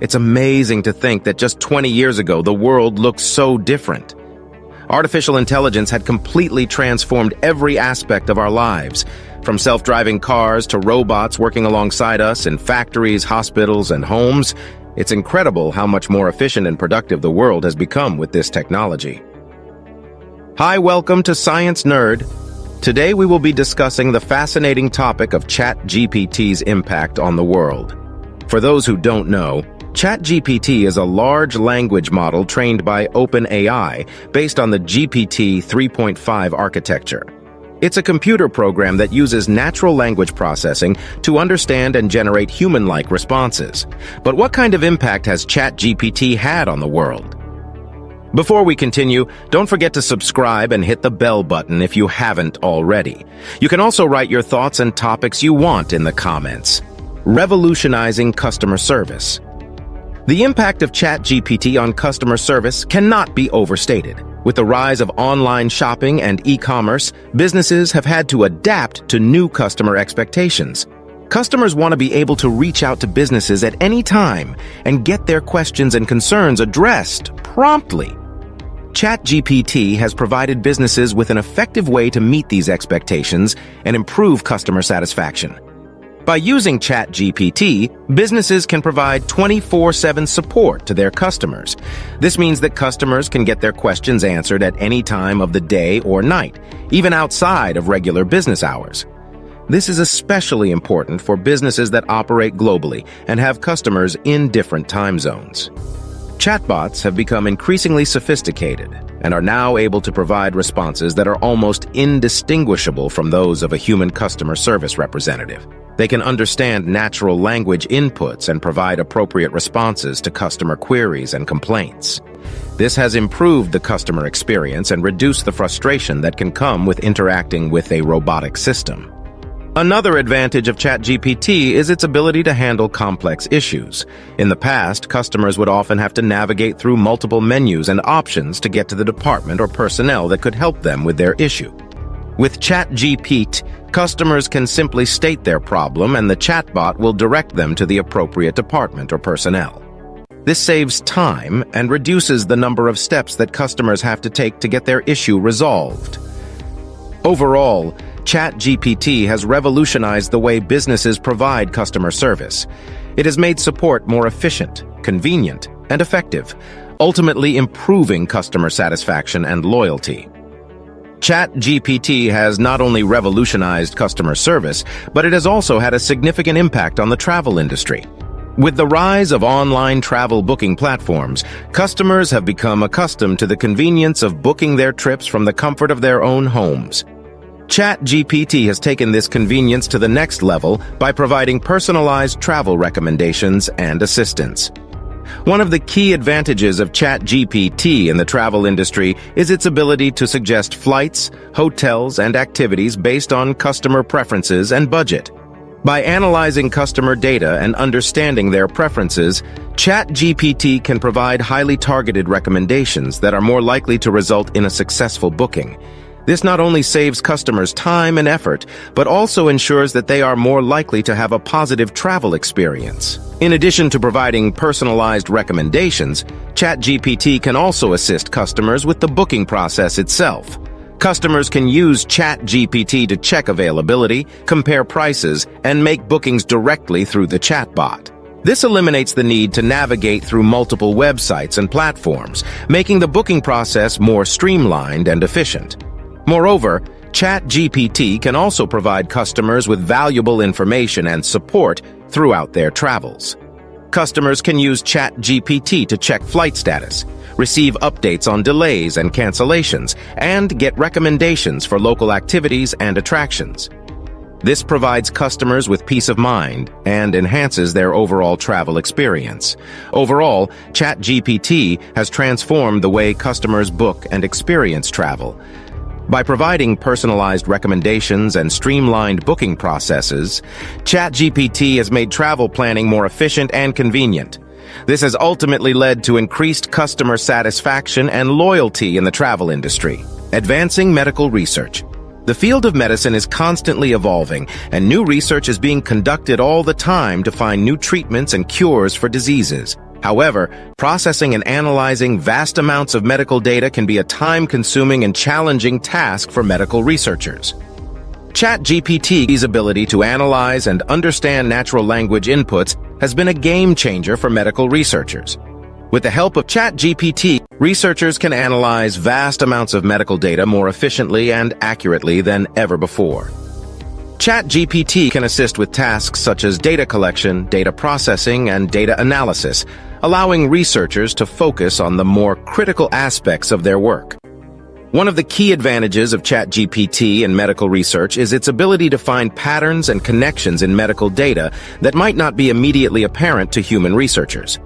It's amazing to think that just 20 years ago, the world looked so different. Artificial intelligence had completely transformed every aspect of our lives, from self-driving cars to robots working alongside us in factories, hospitals, and homes. It's incredible how much more efficient and productive the world has become with this technology. Hi, welcome to Science Nerd. Today we will be discussing the fascinating topic of ChatGPT's impact on the world. For those who don't know, ChatGPT is a large language model trained by OpenAI based on the GPT 3.5 architecture. It's a computer program that uses natural language processing to understand and generate human-like responses. But what kind of impact has ChatGPT had on the world? Before we continue, don't forget to subscribe and hit the bell button if you haven't already. You can also write your thoughts and topics you want in the comments. Revolutionizing customer service. The impact of ChatGPT on customer service cannot be overstated. With the rise of online shopping and e-commerce, businesses have had to adapt to new customer expectations. Customers want to be able to reach out to businesses at any time and get their questions and concerns addressed promptly. ChatGPT has provided businesses with an effective way to meet these expectations and improve customer satisfaction. By using ChatGPT, businesses can provide 24/7 support to their customers. This means that customers can get their questions answered at any time of the day or night, even outside of regular business hours. This is especially important for businesses that operate globally and have customers in different time zones. Chatbots have become increasingly sophisticated and are now able to provide responses that are almost indistinguishable from those of a human customer service representative. They can understand natural language inputs and provide appropriate responses to customer queries and complaints. This has improved the customer experience and reduced the frustration that can come with interacting with a robotic system. Another advantage of ChatGPT is its ability to handle complex issues. In the past, customers would often have to navigate through multiple menus and options to get to the department or personnel that could help them with their issue. With ChatGPT, customers can simply state their problem and the chatbot will direct them to the appropriate department or personnel. This saves time and reduces the number of steps that customers have to take to get their issue resolved. Overall, ChatGPT has revolutionized the way businesses provide customer service. It has made support more efficient, convenient, and effective, ultimately improving customer satisfaction and loyalty. ChatGPT has not only revolutionized customer service, but it has also had a significant impact on the travel industry. With the rise of online travel booking platforms, customers have become accustomed to the convenience of booking their trips from the comfort of their own homes. ChatGPT has taken this convenience to the next level by providing personalized travel recommendations and assistance. One of the key advantages of ChatGPT in the travel industry is its ability to suggest flights, hotels, and activities based on customer preferences and budget. By analyzing customer data and understanding their preferences, ChatGPT can provide highly targeted recommendations that are more likely to result in a successful booking. This not only saves customers time and effort, but also ensures that they are more likely to have a positive travel experience. In addition to providing personalized recommendations, ChatGPT can also assist customers with the booking process itself. Customers can use ChatGPT to check availability, compare prices, and make bookings directly through the chatbot. This eliminates the need to navigate through multiple websites and platforms, making the booking process more streamlined and efficient. Moreover, ChatGPT can also provide customers with valuable information and support throughout their travels. Customers can use ChatGPT to check flight status, receive updates on delays and cancellations, and get recommendations for local activities and attractions. This provides customers with peace of mind and enhances their overall travel experience. Overall, ChatGPT has transformed the way customers book and experience travel. By providing personalized recommendations and streamlined booking processes, ChatGPT has made travel planning more efficient and convenient. This has ultimately led to increased customer satisfaction and loyalty in the travel industry. Advancing medical research. The field of medicine is constantly evolving, and new research is being conducted all the time to find new treatments and cures for diseases. However, processing and analyzing vast amounts of medical data can be a time-consuming and challenging task for medical researchers. ChatGPT's ability to analyze and understand natural language inputs has been a game-changer for medical researchers. With the help of ChatGPT, researchers can analyze vast amounts of medical data more efficiently and accurately than ever before. ChatGPT can assist with tasks such as data collection, data processing, and data analysis, allowing researchers to focus on the more critical aspects of their work. One of the key advantages of ChatGPT in medical research is its ability to find patterns and connections in medical data that might not be immediately apparent to human researchers.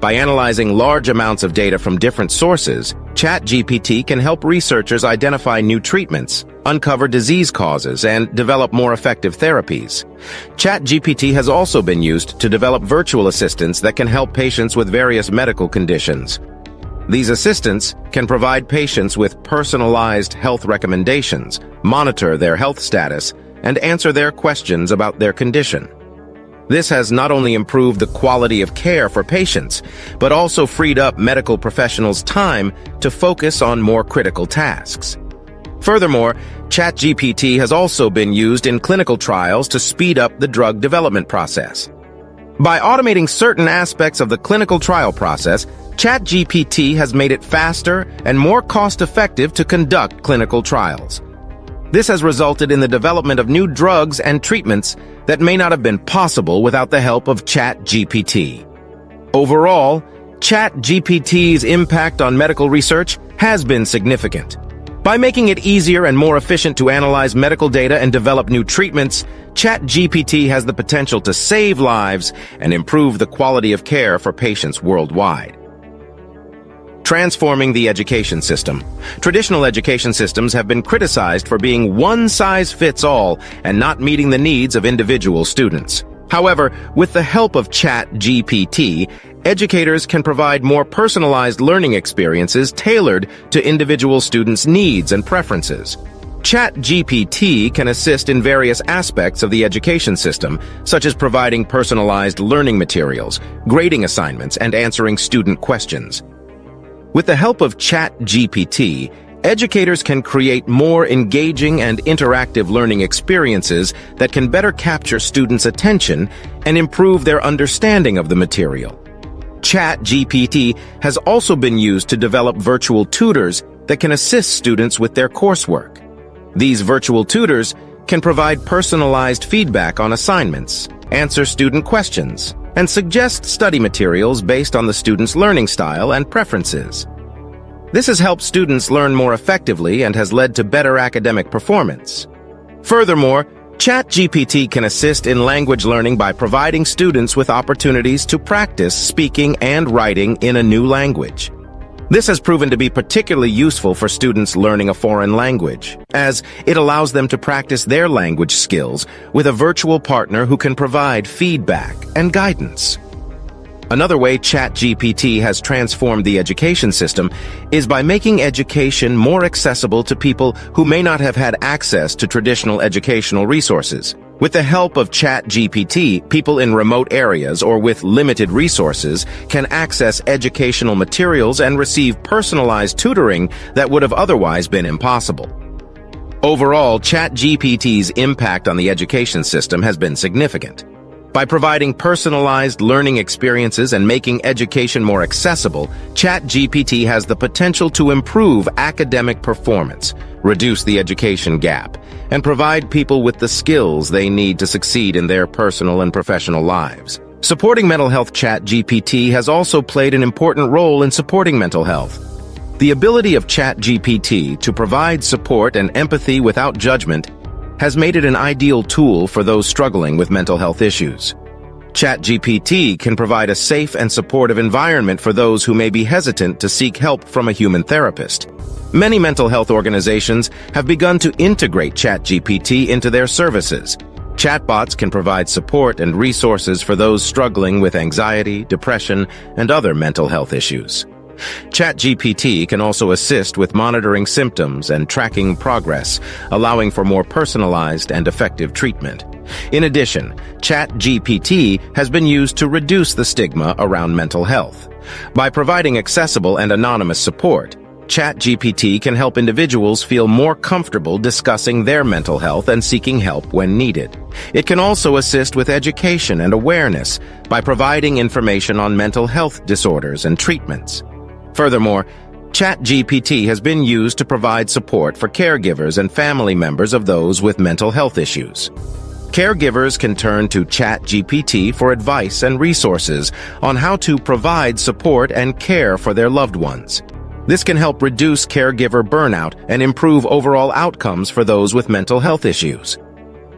By analyzing large amounts of data from different sources, ChatGPT can help researchers identify new treatments, uncover disease causes, and develop more effective therapies. ChatGPT has also been used to develop virtual assistants that can help patients with various medical conditions. These assistants can provide patients with personalized health recommendations, monitor their health status, and answer their questions about their condition. This has not only improved the quality of care for patients, but also freed up medical professionals' time to focus on more critical tasks. Furthermore, ChatGPT has also been used in clinical trials to speed up the drug development process. By automating certain aspects of the clinical trial process, ChatGPT has made it faster and more cost-effective to conduct clinical trials. This has resulted in the development of new drugs and treatments that may not have been possible without the help of ChatGPT. Overall, ChatGPT's impact on medical research has been significant. By making it easier and more efficient to analyze medical data and develop new treatments, ChatGPT has the potential to save lives and improve the quality of care for patients worldwide. Transforming the education system. Traditional education systems have been criticized for being one-size-fits-all and not meeting the needs of individual students. However, with the help of ChatGPT, educators can provide more personalized learning experiences tailored to individual students' needs and preferences. ChatGPT can assist in various aspects of the education system, such as providing personalized learning materials, grading assignments, and answering student questions. With the help of ChatGPT, educators can create more engaging and interactive learning experiences that can better capture students' attention and improve their understanding of the material. ChatGPT has also been used to develop virtual tutors that can assist students with their coursework. These virtual tutors can provide personalized feedback on assignments, answer student questions, and suggest study materials based on the student's learning style and preferences. This has helped students learn more effectively and has led to better academic performance. Furthermore, ChatGPT can assist in language learning by providing students with opportunities to practice speaking and writing in a new language. This has proven to be particularly useful for students learning a foreign language, as it allows them to practice their language skills with a virtual partner who can provide feedback and guidance. Another way ChatGPT has transformed the education system is by making education more accessible to people who may not have had access to traditional educational resources. With the help of ChatGPT, people in remote areas or with limited resources can access educational materials and receive personalized tutoring that would have otherwise been impossible. Overall, ChatGPT's impact on the education system has been significant. By providing personalized learning experiences and making education more accessible, ChatGPT has the potential to improve academic performance, reduce the education gap, and provide people with the skills they need to succeed in their personal and professional lives. Supporting mental health. ChatGPT has also played an important role in supporting mental health. The ability of ChatGPT to provide support and empathy without judgment has made it an ideal tool for those struggling with mental health issues. ChatGPT can provide a safe and supportive environment for those who may be hesitant to seek help from a human therapist. Many mental health organizations have begun to integrate ChatGPT into their services. Chatbots can provide support and resources for those struggling with anxiety, depression, and other mental health issues. ChatGPT can also assist with monitoring symptoms and tracking progress, allowing for more personalized and effective treatment. In addition, ChatGPT has been used to reduce the stigma around mental health. By providing accessible and anonymous support, ChatGPT can help individuals feel more comfortable discussing their mental health and seeking help when needed. It can also assist with education and awareness by providing information on mental health disorders and treatments. Furthermore, ChatGPT has been used to provide support for caregivers and family members of those with mental health issues. Caregivers can turn to ChatGPT for advice and resources on how to provide support and care for their loved ones. This can help reduce caregiver burnout and improve overall outcomes for those with mental health issues.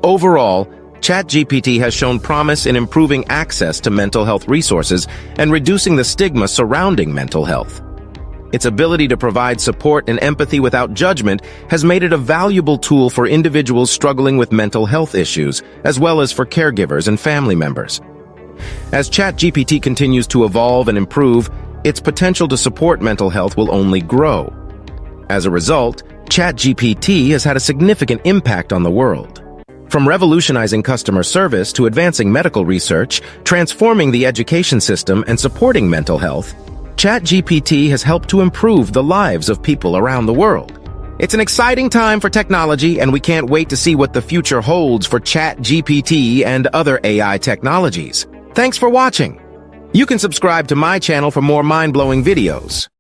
Overall, ChatGPT has shown promise in improving access to mental health resources and reducing the stigma surrounding mental health. Its ability to provide support and empathy without judgment has made it a valuable tool for individuals struggling with mental health issues, as well as for caregivers and family members. As ChatGPT continues to evolve and improve, its potential to support mental health will only grow. As a result, ChatGPT has had a significant impact on the world. From revolutionizing customer service to advancing medical research, transforming the education system, and supporting mental health, ChatGPT has helped to improve the lives of people around the world. It's an exciting time for technology, and we can't wait to see what the future holds for ChatGPT and other AI technologies. Thanks for watching. You can subscribe to my channel for more mind-blowing videos.